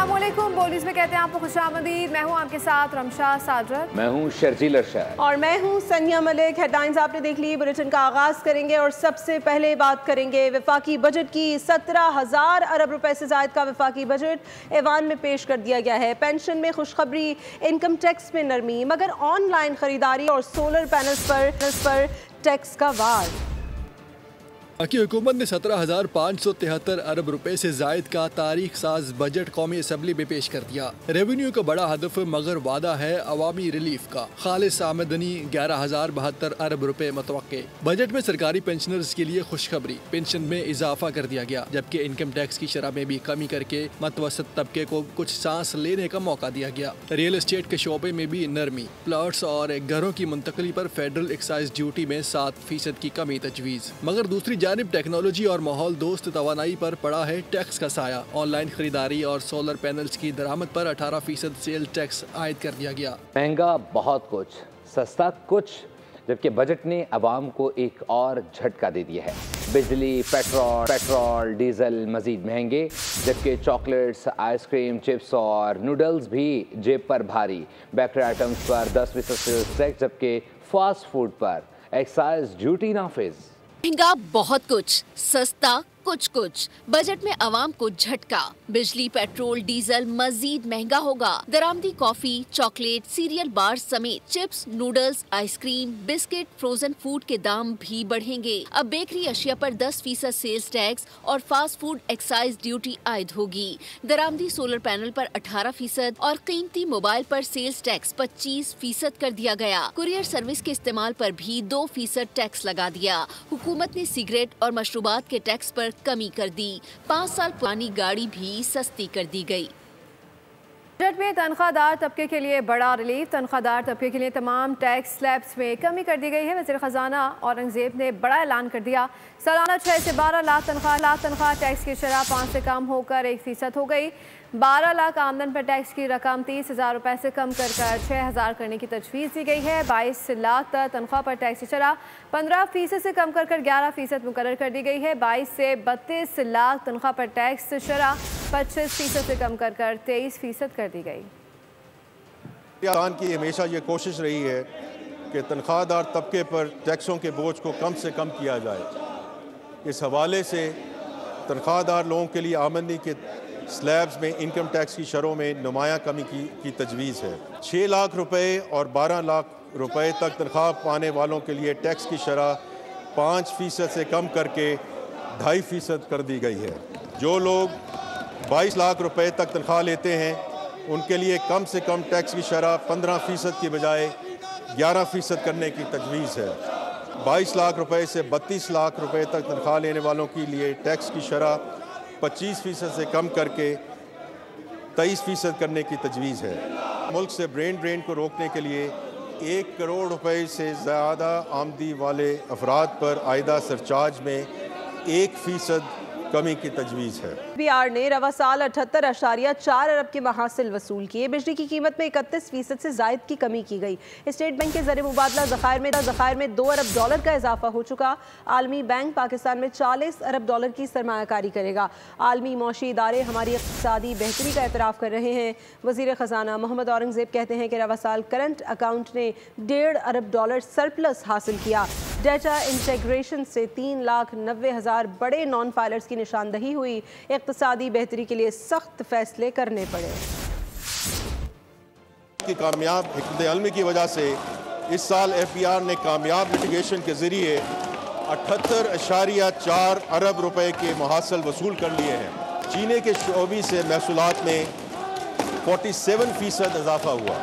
अस्सलामुअलैकुम। बोलीज में कहते हैं आपको खुशामदीद। मैं हूं आपके साथ रमशा सादरत। मैं हूं शर्जील अरशद और मैं हूं सनिया मलिक। हेडलाइंस आपने देख ली। बुलेटिन का आगाज करेंगे और सबसे पहले बात करेंगे वफाकी बजट की। 17,000 अरब रुपए से ज्यादा का वफाकी बजट ऐवान में पेश कर दिया गया है। पेंशन में खुशखबरी, इनकम टैक्स में नरमी, मगर ऑनलाइन खरीदारी और सोलर पैनल्स पर टैक्स का वार। वफाकी हुकूमत ने 17,573 अरब रुपए से जायद का तारीख साज बजट कौमी असम्बली में पेश कर दिया। रेवेन्यू का बड़ा हदफ मगर वादा है अवामी रिलीफ का। खालिस आमदनी 11,072 अरब रुपए मतवक्के। बजट में सरकारी पेंशनर्स के लिए खुशखबरी, पेंशन में इजाफा कर दिया गया, जबकि इनकम टैक्स की शरह में भी कमी करके मतवसत तबके को कुछ सांस लेने का मौका दिया गया। रियल एस्टेट के शोबे में भी नरमी, प्लॉट्स और घरों की मुंतकली पर फेडरल एक्साइज ड्यूटी में 7% की कमी तजवीज़। मगर दूसरी जानिब टेक्नोलॉजी और माहौल दोस्त तवानाई पर पड़ा है टैक्स का साया। ऑनलाइन खरीदारी और सोलर पैनल्स की दरामद पर 18% सेल टैक्स आयद कर दिया गया। महंगा बहुत कुछ, सस्ता कुछ, जबकि बजट ने अवाम को एक और झटका दे दिया है। बिजली, पेट्रोल, डीजल मजीद महंगे, जबकि चॉकलेट्स, आइसक्रीम, चिप्स और नूडल्स भी जेब पर भारी। बेकरी आइटम्स पर 10% टैक्स, जबकि फास्ट फूड पर एक्साइज ड्यूटी नाफिज। महंगा बहुत कुछ, सस्ता कुछ कुछ। बजट में आवाम को झटका। बिजली, पेट्रोल, डीजल मजीद महंगा होगा। दरामदी कॉफी, चॉकलेट, सीरियल बार समेत chips, noodles, ice cream, biscuit, frozen food के दाम भी बढ़ेंगे। अब बेकरी अशिया पर 10% सेल्स टैक्स और फास्ट फूड एक्साइज ड्यूटी आयद होगी। दरामदी सोलर पैनल पर 18% और कीमती मोबाइल पर सेल्स टैक्स 25% कर दिया गया। कुरियर सर्विस के इस्तेमाल पर भी 2% टैक्स लगा दिया। हुकूमत ने सिगरेट और मशरूबात के टैक्स पर कमी कर दी। 5 साल पुरानी गाड़ी भी सस्ती कर दी गई। बजट में तनख्वाहदार तबके के लिए बड़ा रिलीफ। तनख्वाहदार तबके के लिए तमाम टैक्स स्लैब्स में कमी कर दी गई है। वज़ीर ख़जाना औरंगजेब ने बड़ा ऐलान कर दिया। सालाना 6 से 12 लाख तनख्वाह टैक्स की शरह 5 से कम होकर 1% हो गई। 12 लाख आमदन पर टैक्स की रकम 30,000 रुपये से कम कर 6,000 करने की तजवीज़ दी गई है। 22 लाख तक तनख्वाह पर टैक्स की शरह 15% से कम कर 11% मुकर्रर कर दी गई है। 22 से 32 लाख तनख्वाह पर टैक्स शरह 25% से कम कर 23% कर दी गई। की हमेशा ये कोशिश रही है कि तनख्वाहदार तबके पर टैक्सों के बोझ को कम से कम किया जाए। इस हवाले से तनख्वाहदार लोगों के लिए आमदनी के स्लैब्स में इनकम टैक्स की शरों में नुमायाँ कमी की तजवीज़ है। 6 लाख रुपए और 12 लाख रुपए तक तनख्वाह पाने वालों के लिए टैक्स की शरह 5% से कम करके 2.5% कर दी गई है। जो लोग 22 लाख रुपए तक तनख्वाह लेते हैं उनके लिए कम से कम टैक्स की शरह 15% की बजाय 11% करने की तजवीज़ है। 22 लाख रुपए से 32 लाख रुपए तक तनख्वाह लेने वालों के लिए टैक्स की शरह 25% से कम करके 23% करने की तजवीज़ है। मुल्क से ब्रेन ड्रेन को रोकने के लिए 1 करोड़ रुपए से ज़्यादा आमदनी वाले अफराद पर आयदा सरचार्ज में 1% कमी की तजवीज़ है। BR ने रवा साल 78.4 अरब के महासिल वसूल किए। बिजली की कीमत में 31% से जायद की कमी की गई। स्टेट बैंक के ज़रिए मुबादला ज़खायर में 2 अरब डॉलर का इजाफा हो चुका। आलमी बैंक पाकिस्तान में 40 अरब डॉलर की सरमायाकारी करेगा। आलमी मौशी इदारे हमारी इक़्तिसादी बेहतरी का एतराफ़ कर रहे हैं। वज़ीर ख़जाना मोहम्मद औरंगज़ेब कहते हैं कि रवा साल करंट अकाउंट ने 1.5 अरब डॉलर सरप्लस हासिल किया। डेटा इंटेग्रेशन से 3,90,000 बड़े नॉन फाइलर्स की निशानदही हुई। इक़्तिसादी बेहतरी के लिए सख्त फैसले करने पड़े। की कामयाब हिकमत अमली की वजह से इस साल FBR ने कामयाब लिटिगेशन के ज़रिए 78.4 अरब रुपए के मुहासिल वसूल कर लिए हैं। चीनी के शोबी से महसूलात में 47% इजाफा हुआ।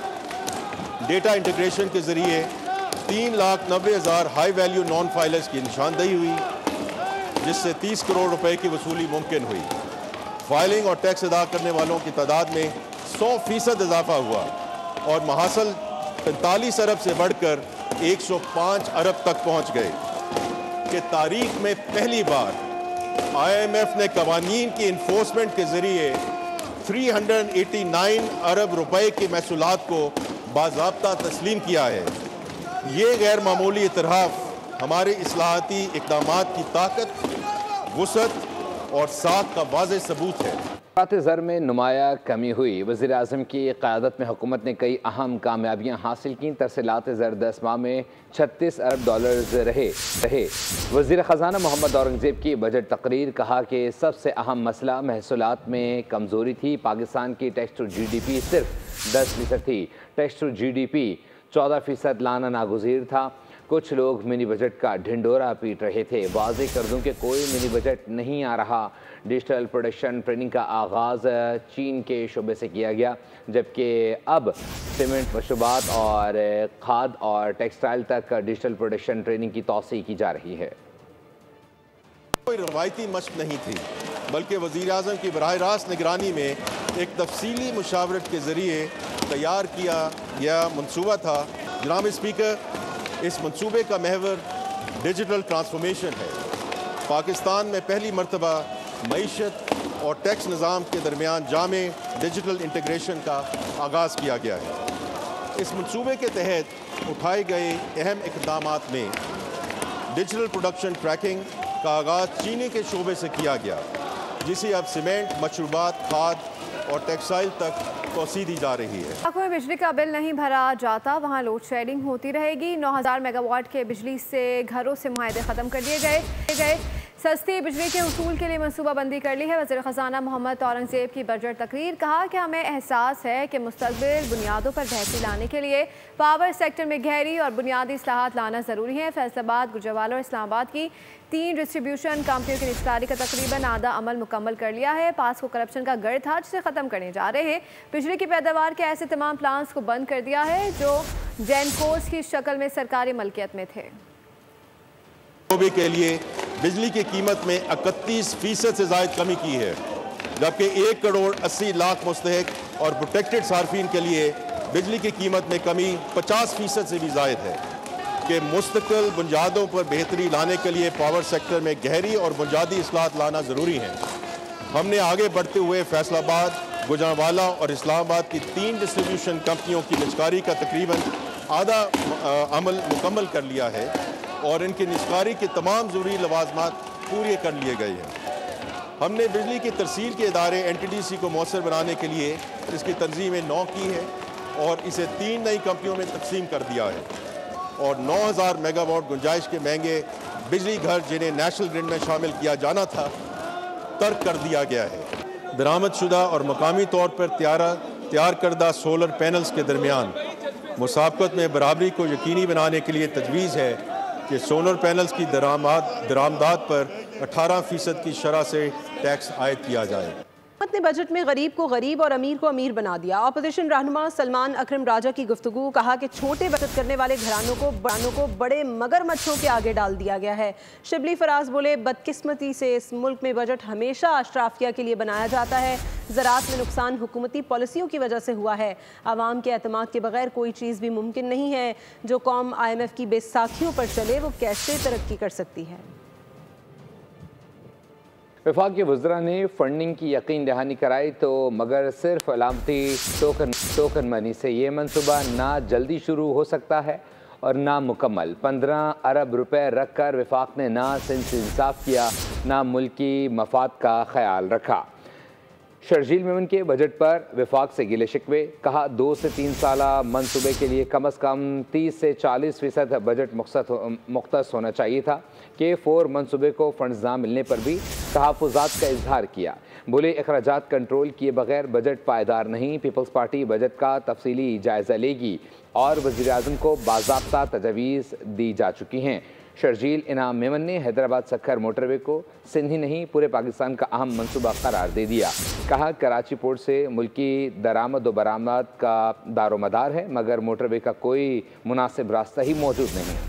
डेटा इंटीग्रेशन के ज़रिए 3,90,000 हाई वैल्यू नॉन फाइलर्स की निशानदही हुई, जिससे 30 करोड़ रुपए की वसूली मुमकिन हुई। फाइलिंग और टैक्स अदा करने वालों की तादाद में 100% इजाफा हुआ और महासल 45 अरब से बढ़कर 105 अरब तक पहुंच गए। कि तारीख में पहली बार IMF ने कवानीन की इन्फोर्समेंट के जरिए 389 अरब रुपए की महसूलात को बाज़ाब्ता तस्लीम किया है। ये गैर मामूली इतराफ़ हमारे इस्लाहाती इक़दामात की ताकत, वुसअत और साख का वाज़ेह सबूत है। ज़र में नुमाया कमी हुई। वज़ीर आज़म की क़यादत में हुकूमत ने कई अहम कामयाबियाँ हासिल की। तरसीलात ज़र 10 माह में 36 अरब डॉलर्स रहे। वज़ीर ख़जाना मोहम्मद औरंगज़ेब की बजट तकरीर, कहा कि सबसे अहम मसला महसूलात में कमज़ोरी थी। पाकिस्तान की टैक्स टू GDP सिर्फ 10% थी। टैक्स टू GDP 14% लाना नागुज़ीर था। कुछ लोग मिनी बजट का ढिंडोरा पीट रहे थे। वाज़ेह कर दूं कि कोई मिनी बजट नहीं आ रहा। डिजिटल प्रोडक्शन ट्रेनिंग का आगाज़ चीन के शोबे से किया गया, जबकि अब सीमेंट, मशरूबात और खाद और टेक्सटाइल तक डिजिटल प्रोडक्शन ट्रेनिंग की तौसीह की जा रही है। कोई रवायती मशक नहीं थी, बल्कि वज़ीर आज़म की बराह रास्त निगरानी में एक तफसीली मुशावरत के ज़रिए तैयार किया गया मनसूबा था। जनाब स्पीकर, इस मनसूबे का महवर डिजिटल ट्रांसफॉर्मेशन है। पाकिस्तान में पहली मरतबा मईशत और टैक्स निज़ाम के दरमियान जामे डिजिटल इंटीग्रेशन का आगाज़ किया गया है। इस मनसूबे के तहत उठाए गए अहम इक़दामात में डिजिटल प्रोडक्शन ट्रैकिंग का आगाज़ चीनी के शोबे से किया गया, जिसे अब सीमेंट, मशरूबात, खाद और टेक्सटाइल तक तोसी दी जा रही है। इलाकों में बिजली का बिल नहीं भरा जाता, वहाँ लोड शेडिंग होती रहेगी। 9000 मेगावाट के बिजली से घरों से मुआहदे ख़त्म कर दिए गए। सस्ती बिजली के उसूल के लिए मनसूबाबंदी कर ली है। वज़ीर ख़जाना मोहम्मद औरंगज़ेब की बजट तकरीर, कहा कि हमें एहसास है कि मुस्तक़बिल बुनियादों पर बेहतरी लाने के लिए पावर सेक्टर में गहरी और बुनियादी इस्लाहात लाना ज़रूरी है। फैसलाबाद, गुजरावाला और इस्लामाबाद की 3 डिस्ट्रीब्यूशन कंपनियों की निजकारी का तकरीबन आधा अमल मुकम्मल कर लिया है। पास को करप्शन का गढ़ था, जिसे ख़त्म करने जा रहे हैं। बिजली की पैदावार के ऐसे तमाम प्लांट्स को बंद कर दिया है जो जेनकोस की शक्ल में सरकारी मलकियत में थे। के लिए बिजली की कीमत में 31% से ज़ायद कमी की है, जबकि 1 करोड़ 80 लाख मुस्तहिक और प्रोटेक्टेड सार्फिन के लिए बिजली की कीमत में कमी 50% से भी ज़ायद है। कि मुस्तकिल बुनियादों पर बेहतरी लाने के लिए पावर सेक्टर में गहरी और बुनियादी इस्लाहात लाना ज़रूरी है। हमने आगे बढ़ते हुए फैसलाबाद, गुजरावाला और इस्लामाबाद की 3 डिस्ट्रीब्यूशन कंपनियों की निजकारी का तकरीबन आधा अमल मुकम्मल कर लिया है और इनकी निजकारी के तमाम ज़रूरी लवाजमात पूरे कर लिए गए हैं। हमने बिजली की तरसील के इदारे NTDC को मौसर बनाने के लिए इसकी तंजीमें 9 की है और इसे 3 नई कंपनियों में तकसीम कर दिया है और 9000 मेगावाट गुंजाइश के महंगे बिजली घर, जिन्हें नेशनल ग्रिड में शामिल किया जाना था, तर्क कर दिया गया है। दरामदशुदा और मकामी तौर पर तैयार करदा सोलर पैनल्स के दरमियान मुसाबकत में बराबरी को यकीनी बनाने के लिए तजवीज़ है कि सोलर पैनल्स की दरामदात पर 18% की शरह से टैक्स आयद किया जाए। हुकूमत ने बजट में गरीब को गरीब और अमीर को अमीर बना दिया। अपोजिशन रहनुमा सलमान अकरम राजा की गुफ्तगू, कहा कि छोटे बचत करने वाले घरानों को बड़े मगरमच्छों के आगे डाल दिया गया है। शिबली फराज बोले, बदकिस्मती से इस मुल्क में बजट हमेशा अशराफिया के लिए बनाया जाता है। ज़राअत में नुकसान हुकूमती पॉलिसियों की वजह से हुआ है। आवाम के एतमाद के बगैर कोई चीज़ भी मुमकिन नहीं है। जो कौम IMF की बेसाखियों पर चले वो कैसे तरक्की कर सकती है। वफाक के वज़रा ने फंडिंग की यकीन दहानी कराई, तो मगर सिर्फ अलामती टोकन मनी से ये मनसूबा ना जल्दी शुरू हो सकता है और ना मुकम्मल। 15 अरब रुपए रख कर वफाक ने ना सिंध से इंसाफ किया, ना मुल्की मफाद का ख्याल रखा। शर्जील मेमन के बजट पर वफाक से गिले शिकवे, कहा 2 से 3 साला मनसूबे के लिए कम अज़ कम 30 से 40% बजट मुख्तस होना चाहिए था। K4 मनसूबे को फंड्स ना मिलने पर भी तहफ़्फ़ुज़ात का इजहार किया। बोले, अखराजात कंट्रोल किए बगैर बजट पायदार नहीं। पीपल्स पार्टी बजट का तफसीली जायज़ा लेगी और वज़ीर आज़म को बाज़ाब्ता तजवीज़ दी जा चुकी हैं। शर्जील इनाम मेमन ने हैदराबाद सक्खर मोटरवे को सिंध ही नहीं पूरे पाकिस्तान का अहम मनसूबा करार दे दिया। कहा, कराची पोर्ट से मुल्की दरामद व बरामद का दारोमदार है, मगर मोटरवे का कोई मुनासिब रास्ता ही मौजूद नहीं।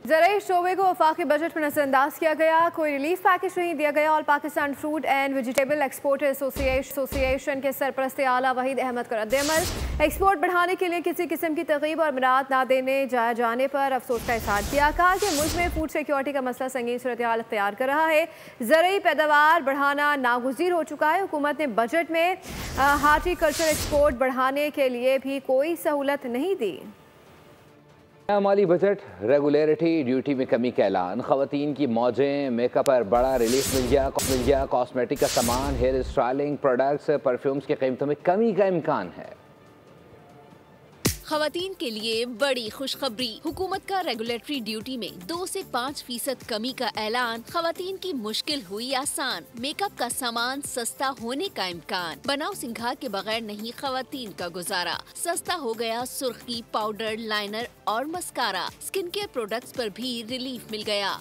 ज़राई शोबे को वफाकी बजट में नज़रअंदाज किया गया, कोई रिलीफ पैकेज नहीं दिया गया। और Pakistan fruit and vegetable exporter association के सरपरस्त आला वहीद अहमद का रद्द-ए-अमल, एक्सपोर्ट बढ़ाने के लिए किसी किस्म की तरगीब और मराद ना देने जाने पर अफसोस का इज़हार किया। कहा कि मुल्क में फूड सिक्योरिटी का मसला संगीन सूरत-ए-हाल अख्तियार कर रहा है। ज़राई पैदावार बढ़ाना नागुज़ीर हो चुका है। हुकूमत ने बजट में हार्टिकल्चर एक्सपोर्ट बढ़ाने के लिए भी कोई सहूलत नहीं दी। माली बजट रेगुलेटरी ड्यूटी में कमी का ऐलान, खवातीन की मौजें, मेकअप पर बड़ा रिलीफ मिल गया, कॉस्मेटिक का सामान, हेयर स्टाइलिंग प्रोडक्ट्स, परफ्यूम्स की कीमतों में कमी का इम्कान है। खवातीन के लिए बड़ी खुशखबरी, हुकूमत का रेगुलेटरी ड्यूटी में 2 से 5% कमी का ऐलान। खवातीन की मुश्किल हुई आसान, मेकअप का सामान सस्ता होने का इम्कान। बनाव सिंघार के बगैर नहीं खवातीन का गुजारा, सस्ता हो गया सुर्खी, पाउडर, लाइनर और मस्कारा। स्किन केयर प्रोडक्ट्स पर भी रिलीफ मिल गया।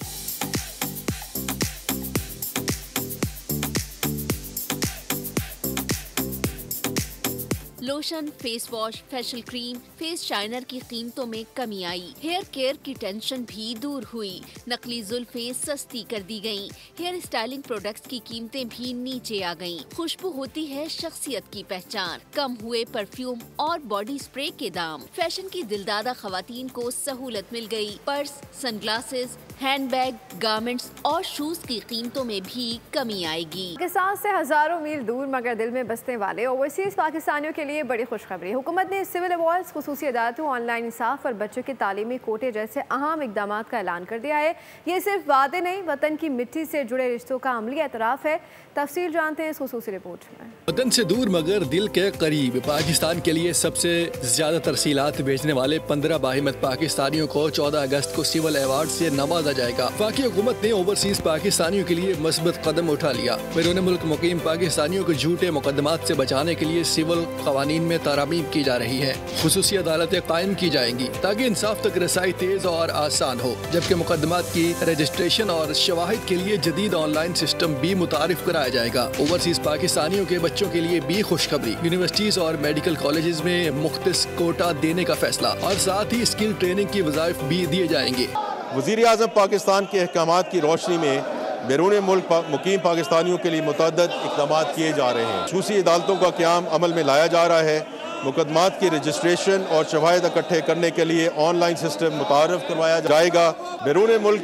Lotion, face wash, facial cream, face shiner की कीमतों में कमी आई। हेयर केयर की टेंशन भी दूर हुई, नकली जुल्फें सस्ती कर दी गयी। हेयर स्टाइलिंग प्रोडक्ट्स की कीमतें भी नीचे आ गयीं। खुशबू होती है शख्सियत की पहचान, कम हुए परफ्यूम और बॉडी स्प्रे के दाम। फैशन की दिलदादा खवातीन को सहूलत मिल गयी। पर्स, सनग्लासेस, हैंडबैग, गारमेंट्स और शूज की कीमतों में भी कमी आएगी। पाकिस्तान से हजारों मील दूर मगर दिल में बसने वाले ओवरसीज पाकिस्तानियों के लिए बड़ी खुशखबरी। हुकूमत ने सिविल अवार्ड्स, खुसूसी अदालतों, ऑनलाइन इंसाफ और बच्चों के तालीमी कोटे जैसे अहम इकदाम का ऐलान कर दिया है। ये सिर्फ वादे नहीं, वतन की मिट्टी से जुड़े रिश्तों का अमली एतराफ़ है। तफसील जानते हैं इस खुसूसी रिपोर्ट में। वतन से दूर मगर दिल के करीब, पाकिस्तान के लिए सबसे ज्यादा तरसीलात भेजने वाले 15 बाहिम्मत पाकिस्तानियों को 14 अगस्त को सिविल अवार्ड से नवाजा जाएगा। वफाकी हुकूमत ने ओवरसीज पाकिस्तानियों के लिए मस्बत कदम उठा लिया। बैरून मुल्क मुकीम पाकिस्तानियों को झूठे मुकदमात से बचाने के लिए सिविल कवानीन में तारामीम की जा रही है। खुसूसी अदालतें कायम की जाएंगी ताकि इंसाफ तक रसाई तेज और आसान हो, जबकि मुकदमात की रजिस्ट्रेशन और शवाहिद के लिए जदीद ऑनलाइन सिस्टम भी मुतारिफ कराया जाएगा। ओवरसीज पाकिस्तानियों के बच्चों के लिए भी खुशखबरी, यूनिवर्सिटीज और मेडिकल कॉलेजेस में मुख्तस कोटा देने का फैसला और साथ ही स्किल ट्रेनिंग की वज़ाइफ भी दिए जाएंगे। वज़ीर आज़म पाकिस्तान के अहकामात की रोशनी में बैरून मुल्क मुकीम पाकिस्तानियों के लिए मुतअद्दिद इक़दाम किए जा रहे हैं। खुसूसी अदालतों का क़याम अमल में लाया जा रहा है। मुकदमात की रजिस्ट्रेशन और शवाहिद इकट्ठे करने के लिए ऑनलाइन सिस्टम मुतारफ़ करवाया जाएगा। बैरून मुल्क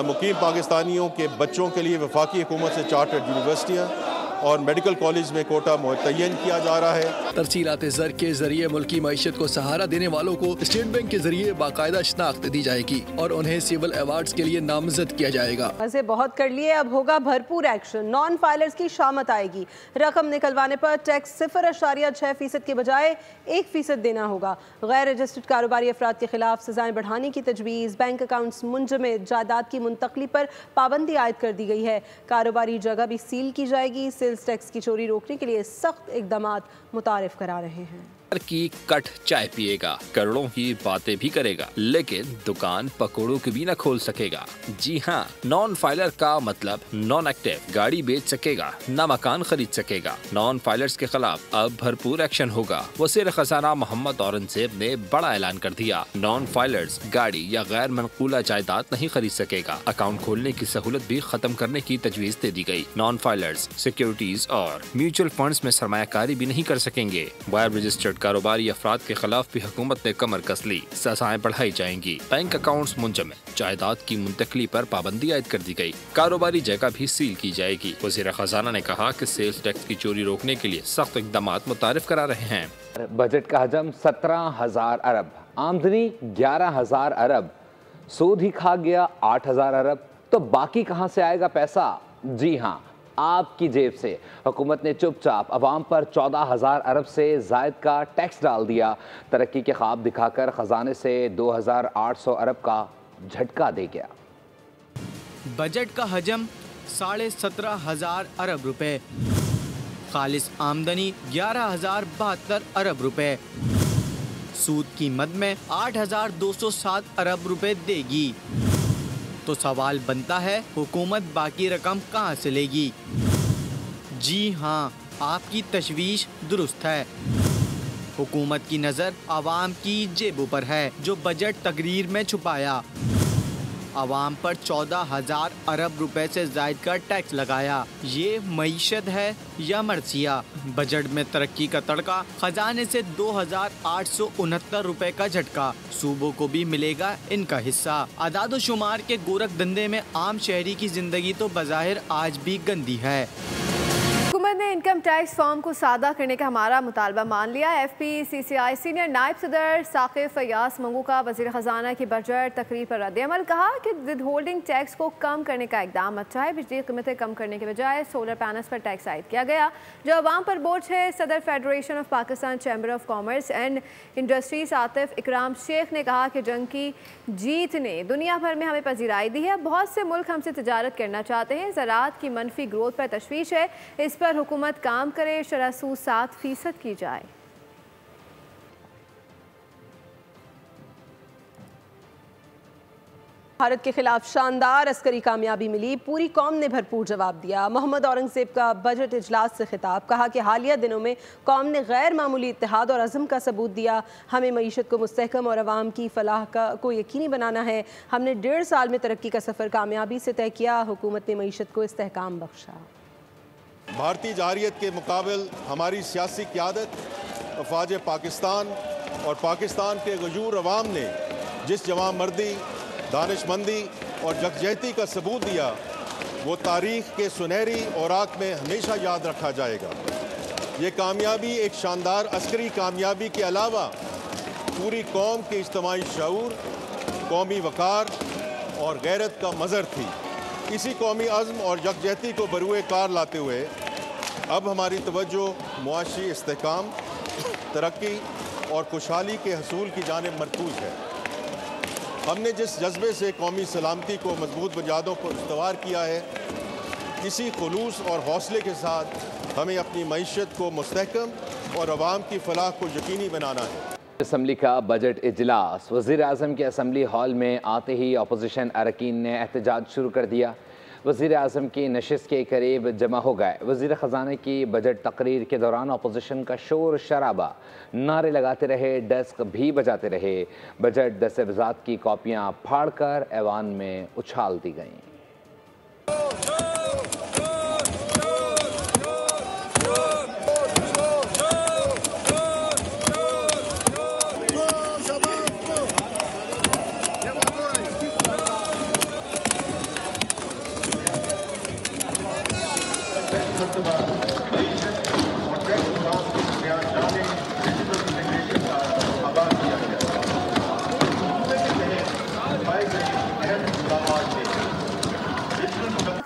मुकीम पाकिस्तानियों के बच्चों के लिए वफाकी हुकूमत से चार्टर्ड यूनिवर्सिटियाँ और मेडिकल कॉलेज में कोटा मुतय्यन किया जा रहा है। तरसीलात ज़र के जरिए मुल्की मईशत को सहारा देने वालों को स्टेट बैंक के जरिए बाकायदा शनाख्त दी जाएगी और उन्हें सिविल अवार्ड्स के लिए नामजद किया जाएगा। मज़े बहुत कर लिए, अब होगा भरपूर एक्शन। नॉन फाइलर्स की शामत आएगी। रकम निकलवाने पर टैक्स 0.6% के बजाय 1% देना होगा। गैर रजिस्टर्ड कारोबारी अफराद के खिलाफ सजाएं बढ़ाने की तजवीज़। बैंक अकाउंट्स मुंजमद जायदाद की मुंतकली पर पाबंदी आयद कर दी गई है। कारोबारी जगह भी सील की जाएगी। टैक्स की चोरी रोकने के लिए सख्त इक़दाम मुतारिफ करा रहे हैं। की कट चाय पिएगा, करोड़ों की बातें भी करेगा, लेकिन दुकान पकौड़ों की भी न खोल सकेगा। जी हाँ, नॉन फाइलर का मतलब नॉन एक्टिव। गाड़ी बेच सकेगा, न मकान खरीद सकेगा। नॉन फाइलर्स के खिलाफ अब भरपूर एक्शन होगा। वज़ीर खजाना मोहम्मद औरंगजेब ने बड़ा ऐलान कर दिया। नॉन फाइलर्स गाड़ी या गैर मनकूला जायदाद नहीं खरीद सकेगा। अकाउंट खोलने की सहूलत भी खत्म करने की तजवीज़ दे दी गई। नॉन फाइलर्स सिक्योरिटीज और म्यूचुअल फंड्स में सरमायाकारी भी नहीं कर सकेंगे। गैर रजिस्टर्ड कारोबारी अफराद के खिलाफ भी हुकूमत ने कमर कस ली। सजाएं बढ़ाई जाएंगी। बैंक अकाउंट्स मुंजमद, जायदाद की मुंतकली पर पाबंदी आयद कर दी गई। कारोबारी जगह भी सील की जाएगी। वज़ीर खजाना ने कहा कि सेल्स टैक्स की चोरी रोकने के लिए सख्त इक़दाम मुतारिफ करा रहे हैं। बजट का हजम 17,000 अरब, आमदनी 11,000 अरब, सूद ही खा गया 8,000 अरब, तो बाकी कहाँ से आएगा पैसा? जी हाँ, आपकी जेब से। हुकूमत ने चुपचाप अवाम पर 14,000 अरब से जायद का टैक्स डाल दिया। तरक्की के ख्वाब दिखाकर खजाने से 2,800 अरब का झटका दे गया। बजट का हजम 17,500 अरब रुपए, खालिस आमदनी 11,072 अरब रुपए, सूद की मद में 8,207 अरब रुपए देगी। तो सवाल बनता है, हुकूमत बाकी रकम कहाँ से लेगी? जी हाँ, आपकी तशवीश दुरुस्त है। हुकूमत की नज़र आवाम की जेबों पर है, जो बजट तकरीर में छुपाया। आवाम पर 14,000 अरब रुपए से जायद का टैक्स लगाया। ये मईशत है या मरसिया? बजट में तरक्की का तड़का, खजाने से 2,869 रुपए का झटका। सूबों को भी मिलेगा इनका हिस्सा। आदाद शुमार के गोरख धंधे में आम शहरी की जिंदगी तो बज़ाहिर आज भी गंदी है। हुकूमत ने इनकम टैक्स फॉर्म को सादा करने का हमारा मुतालबा मान लिया। FPCCI सीनियर नायब सदर साकिब फयास मंगू का वज़ीर ख़जाना की बजट तकरीर पर रद्द-ए-अमल। कहा कि विद होल्डिंग टैक्स को कम करने का इकदाम अच्छा है। बिजली कीमतें कम करने के बजाय सोलर पैनल्स पर टैक्स आयद किया गया जो अवाम पर बोझ है। सदर federation of Pakistan chamber of commerce and industries Atif इकराम शेख ने कहा कि जंग की जीत ने दुनिया भर में हमें पजीराई दी है। बहुत से मुल्क हमसे तिजारत करना चाहते हैं। ज़राअत की मनफी ग्रोथ पर तशवीश है, इस पर हुकूमत काम करे। शरह सूद 7% की जाए। भारत के खिलाफ शानदार अस्करी कामयाबी मिली, पूरी कौम ने भरपूर जवाब दिया। मोहम्मद औरंगजेब का बजट इजलास से खिताब। कहा कि हालिया दिनों में कौम ने गैर मामूली इत्तेहाद और अज़म का सबूत दिया। हमें मईशत को मुस्तहकम और अवाम की फलाह को यकीनी बनाना है। हमने 1.5 साल में तरक्की का सफ़र कामयाबी से तय किया। हुकूमत ने मईशत को इस्तेहकाम बख्शा। भारतीय जारियत के मुकाबल हमारी सियासी क़यादत, अफवाज पाकिस्तान और पाकिस्तान के गजूर अवाम ने जिस जवामर्दी, दानिशमंदी और यकजहती का सबूत दिया वो तारीख़ के सुनहरी औराक में हमेशा याद रखा जाएगा। ये कामयाबी एक शानदार अस्करी कामयाबी के अलावा पूरी कौम के इज्तिमाई शऊर, कौमी वक़ार और गैरत का मज़हर थी। इसी कौमी अज़्म और यकजहती को बरूए कार लाते हुए अब हमारी तवज्जो मुआशी इस्तेहकाम, तरक्की और खुशहाली के हसूल की जानिब मरकूज़ है। हमने जिस जज्बे से कौमी सलामती को मजबूत बुनियादों पर इस्तवार किया है, इसी खुलूस और हौसले के साथ हमें अपनी मईशत को मुस्तहकम और अवाम की फलाह को यकीनी बनाना है। असम्बली का बजट इजलास। वज़ीर आज़म के असम्बली हॉल में आते ही अपोजिशन अरकान ने एहतजाज शुरू कर दिया। वज़ीर आज़म की नशिस्त के करीब जमा हो गए। वज़ीर ख़जाना की बजट तकरीर के दौरान अपोजिशन का शोर शराबा, नारे लगाते रहे, डेस्क भी बजाते रहे। बजट दस्तवेज़ात की कॉपियाँ फाड़ कर ऐवान में उछाल दी गईं।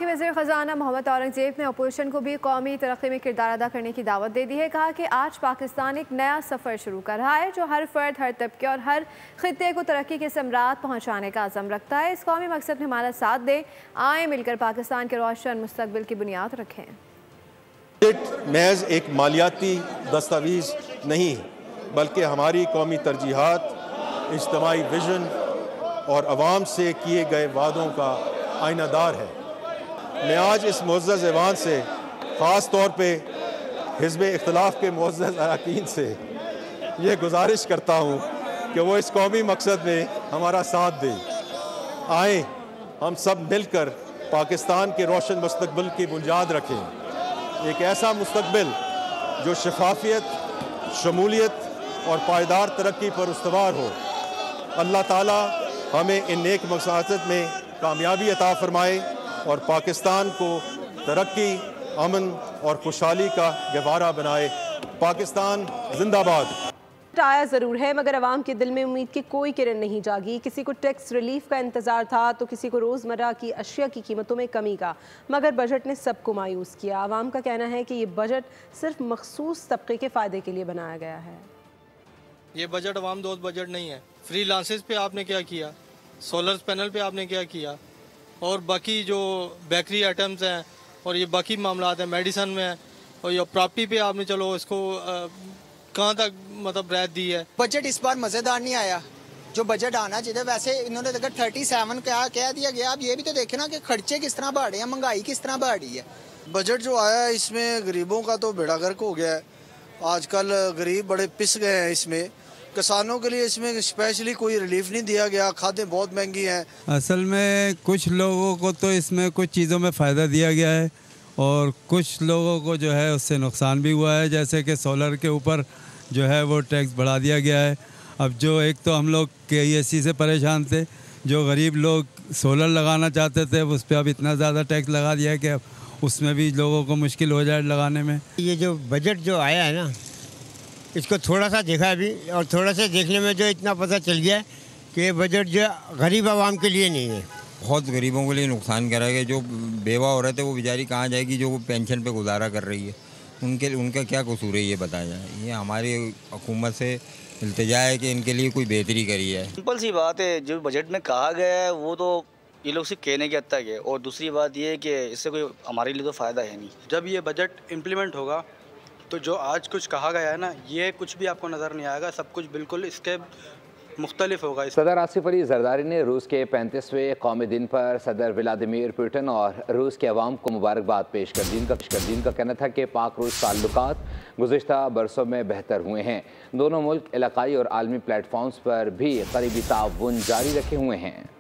वज़ीर ख़जाना मोहम्मद औरंगजेब ने अपोजिशन को भी कौमी तरक्की में किरदार अदा करने की दावत दे दी है। कहा कि आज पाकिस्तान एक नया सफ़र शुरू कर रहा है जो हर फर्द, हर तबके और हर खित्ते को तरक्की के समरात पहुँचाने का अज़म रखता है। इस कौमी मकसद में हमारा साथ दें। आए मिलकर पाकिस्तान के रोशन मुस्तकबिल की बुनियाद रखें। बजट महज एक मालियाती दस्तावेज़ नहीं बल्कि हमारी कौमी तरजीहात, इज्तिमाई विजन और अवाम से किए गए वादों का आईनादार है। मैं आज इस मुअज़्ज़ज़ ऐवान से ख़ास तौर पे हिज़्ब इख्तिलाफ़ के मुअज़्ज़ज़ अरकान से ये गुजारिश करता हूँ कि वो इस कौमी मकसद में हमारा साथ दें। आए हम सब मिलकर पाकिस्तान के रोशन मुस्तकबिल की बुनियाद रखें। एक ऐसा मुस्तकबिल जो शफाफियत, शमूलियत और पायदार तरक्की पर उस्तवार हो। अल्लाह ताला हमें इन नेक मकसाद में कामयाबी अता फरमाए और पाकिस्तान को तरक्की, अमन और खुशहाली का गहवारा बनाए। पाकिस्तान जिंदाबाद। आया ज़रूर है मगर अवाम के दिल में उम्मीद की कोई किरण नहीं जागी। किसी को टैक्स रिलीफ का इंतज़ार था तो किसी को रोज़मर्रा की अशिया की कीमतों में कमी का, मगर बजट ने सबको मायूस किया। अवाम का कहना है कि ये बजट सिर्फ मखसूस तबके के फ़ायदे के लिए बनाया गया है। ये बजट अवाम दोस्त बजट नहीं है। फ्री लांसेस पे आपने क्या किया, सोलर पैनल पे आपने क्या किया, और बाकी जो बेकरी आइटम्स हैं और ये बाकी मामला हैं मेडिसन में है, और ये प्रॉपर्टी पे आपने चलो इसको कहाँ तक मतलब राहत दी है। बजट इस बार मज़ेदार नहीं आया जो बजट आना चाहिए। वैसे इन्होंने अगर 37 कह दिया गया, आप ये भी तो देखे ना कि खर्चे किस तरह बढ़ रहे हैं, महंगाई किस तरह बढ़ रही है। बजट जो आया है इसमें गरीबों का तो बेड़ा गर्क हो गया है। आजकल गरीब बड़े पिस गए हैं। इसमें किसानों के लिए इसमें स्पेशली कोई रिलीफ नहीं दिया गया। खादें बहुत महंगी हैं। असल में कुछ लोगों को तो इसमें कुछ चीज़ों में फ़ायदा दिया गया है और कुछ लोगों को जो है उससे नुकसान भी हुआ है। जैसे कि सोलर के ऊपर जो है वो टैक्स बढ़ा दिया गया है। अब जो एक तो हम लोग KESC से परेशान थे, जो गरीब लोग सोलर लगाना चाहते थे उस पर अब इतना ज़्यादा टैक्स लगा दिया है कि उसमें भी लोगों को मुश्किल हो जाए लगाने में। ये जो बजट जो आया है ना, इसको थोड़ा सा देखा अभी, और थोड़ा सा देखने में जो इतना पता चल गया कि ये बजट जो गरीब आवाम के लिए नहीं है। बहुत गरीबों के लिए नुकसान करेगा। जो बेवा औरत है वो बेचारी कहाँ जाएगी, जो वो पेंशन पे गुजारा कर रही है, उनका क्या कसूर है ये बताया जाए। ये हमारी हुकूमत से इल्तिजा है कि इनके लिए कोई बेहतरी करी है। सिंपल सी बात है, जो बजट में कहा गया है वो तो ये लोग सिर्फ कहने के हद तक है, और दूसरी बात ये है कि इससे कोई हमारे लिए तो फ़ायदा है नहीं। जब ये बजट इम्प्लीमेंट होगा तो जो आज कुछ कहा गया है ना, ये कुछ भी आपको नज़र नहीं आएगा, सब कुछ बिल्कुल इसके मुख्तलिफ होगा। सदर आसिफ अली जरदारी ने रूस के 35वें कौमी दिन पर सदर व्लादिमीर पुतिन और रूस के अवाम को मुबारकबाद पेश कर दी। इनका कहना था कि पाक रूस ताल्लुकात गुज़िश्ता बरसों में बेहतर हुए हैं। दोनों मुल्क इलाकाई और आलमी प्लेटफॉर्म्स पर भी करीबी ताउन जारी रखे हुए हैं।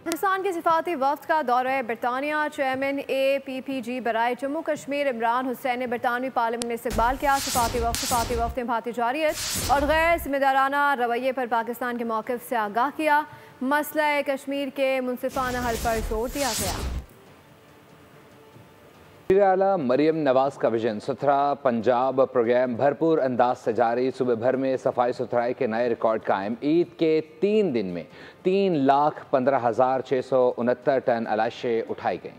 पाकिस्तान के सिफाती वफ्द का दौरा बरतानिया। चेयरमैन APPG बराए जम्मू कश्मीर इमरान हुसैन ने बरतानवी पार्लियामेंट में इस्तकबाल किया। सिफाती वफ्द ने भारतीय जारियत और गैर जिम्मेदाराना रवैये पर पाकिस्तान के मौक़िफ़ से आगाह किया। मसला कश्मीर के मुनसिफाना हल पर जोर दिया गया। वज़ीर आला मरियम नवाज का विजन सुथरा पंजाब प्रोग्राम भरपूर अंदाज से जारी। सूबे भर में सफाई सुथराई के नए रिकॉर्ड कायम। ईद के 3 दिन में 3,15,669 टन अलाशे उठाई गईं।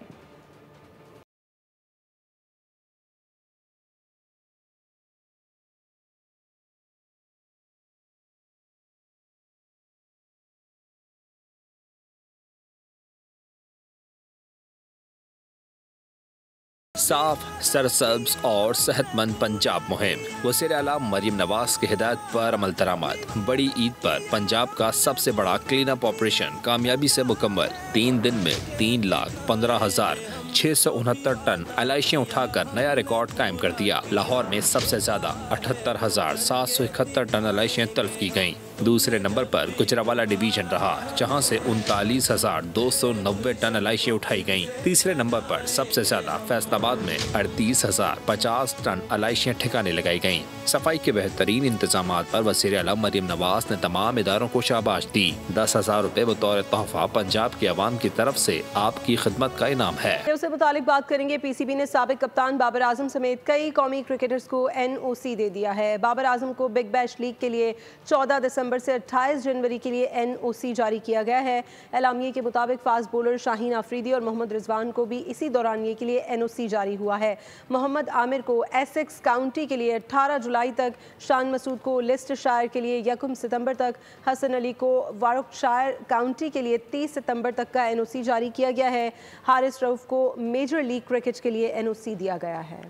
साफ, सरसब्ज और सेहतमंद पंजाब मुहिम। वज़ीर आला मरियम नवाज की हिदायत पर अमल दरामद। बड़ी ईद पर पंजाब का सबसे बड़ा क्लीन अप ऑपरेशन कामयाबी से मुकम्मल। 3 दिन में 3,15,669 टन अलाइशियाँ उठाकर नया रिकॉर्ड कायम कर दिया। लाहौर में सबसे ज्यादा 78,771 टन अलाइशियाँ तल्फ की गयी। दूसरे नंबर पर गुजरावाला डिवीजन रहा, जहां से 39,290 टन अलाइशियाँ उठाई गईं। तीसरे नंबर पर सबसे ज्यादा फैसलाबाद में 38,050 टन अलाइशियाँ ठिकाने लगाई गईं। सफाई के बेहतरीन इंतजाम पर वज़ीर आला मरियम नवाज ने तमाम इदारों को शाबाश दी। 10,000 रुपए बतौर तोहफा पंजाब के अवाम की तरफ से आपकी खिदमत का इनाम है। उससे मुतालिक बात करेंगे। PCB ने साबिक कप्तान बाबर आजम समेत कई कौमी क्रिकेटर्स को NOC दे दिया है। बाबर आजम को बिग बैश लीग के लिए 14 दिसंबर से 28 जनवरी के लिए NOC जारी किया गया है। एलामिये के मुताबिक फास्ट बॉलर शाहीन आफरीदी और मोहम्मद रिजवान को भी इसी दौरानिये के लिए NOC जारी हुआ है। मोहम्मद आमिर को एसेक्स काउंटी के लिए 18 जुलाई तक, शान मसूद को लिस्टशायर के लिए 1 सितंबर तक, हसन अली को वारकशायर काउंटी के लिए 30 सितंबर तक का NOC जारी किया गया है। हारिस रऊफ को मेजर लीग क्रिकेट के लिए NOC दिया गया है।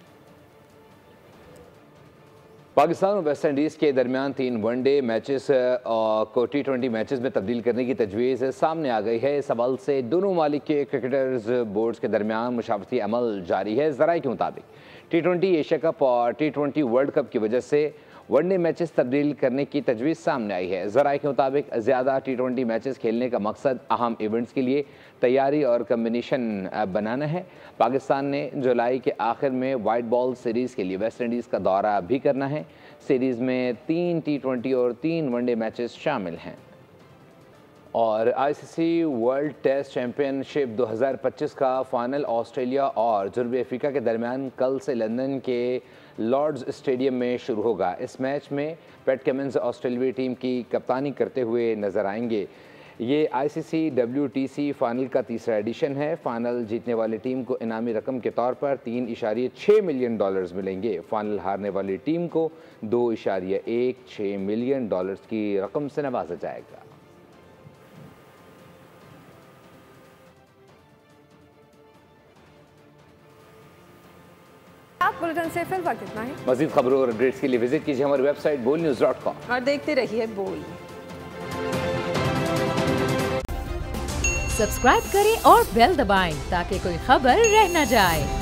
पाकिस्तान और वेस्ट इंडीज़ के दरमियान 3 वनडे मैचेस को T20 मैचेस में तब्दील करने की तजवीज़ सामने आ गई है। इस हवाले से दोनों मालिक के क्रिकेटर्स बोर्ड्स के दरमियान मुशावरती अमल जारी है। ज़राए के मुताबिक T20 एशिया कप और T20 वर्ल्ड कप की वजह से वनडे मैचेस तब्दील करने की तजवीज़ सामने आई है। ज़राए के मुताबिक ज़्यादा T20 मैचेस खेलने का मकसद अहम इवेंट्स के लिए तैयारी और कम्बिनेशन बनाना है। पाकिस्तान ने जुलाई के आखिर में वाइट बॉल सीरीज़ के लिए वेस्ट इंडीज़ का दौरा भी करना है। सीरीज़ में 3 T20 और 3 वनडे मैचेस शामिल हैं। और ICC वर्ल्ड टेस्ट चैम्पियनशिप 2025 का फाइनल ऑस्ट्रेलिया और जनूबी अफ्रीका के दरमियान कल से लंदन के लॉर्ड्स स्टेडियम में शुरू होगा। इस मैच में पैट कमिंस ऑस्ट्रेलियाई टीम की कप्तानी करते हुए नजर आएंगे। ये ICC WTC फाइनल का तीसरा एडिशन है। फाइनल जीतने वाली टीम को इनामी रकम के तौर पर $3.6 मिलियन मिलेंगे। फाइनल हारने वाली टीम को $2.16 मिलियन की रकम से नवाजा जाएगा। बुलेटिन से फिल वक्त इतना है। मज़ीद खबरों और अपडेट्स के लिए विजिट कीजिए हमारी वेबसाइट bolnews.com और देखते रहिए बोल। सब्सक्राइब करें और बेल दबाएं ताकि कोई खबर रह न जाए।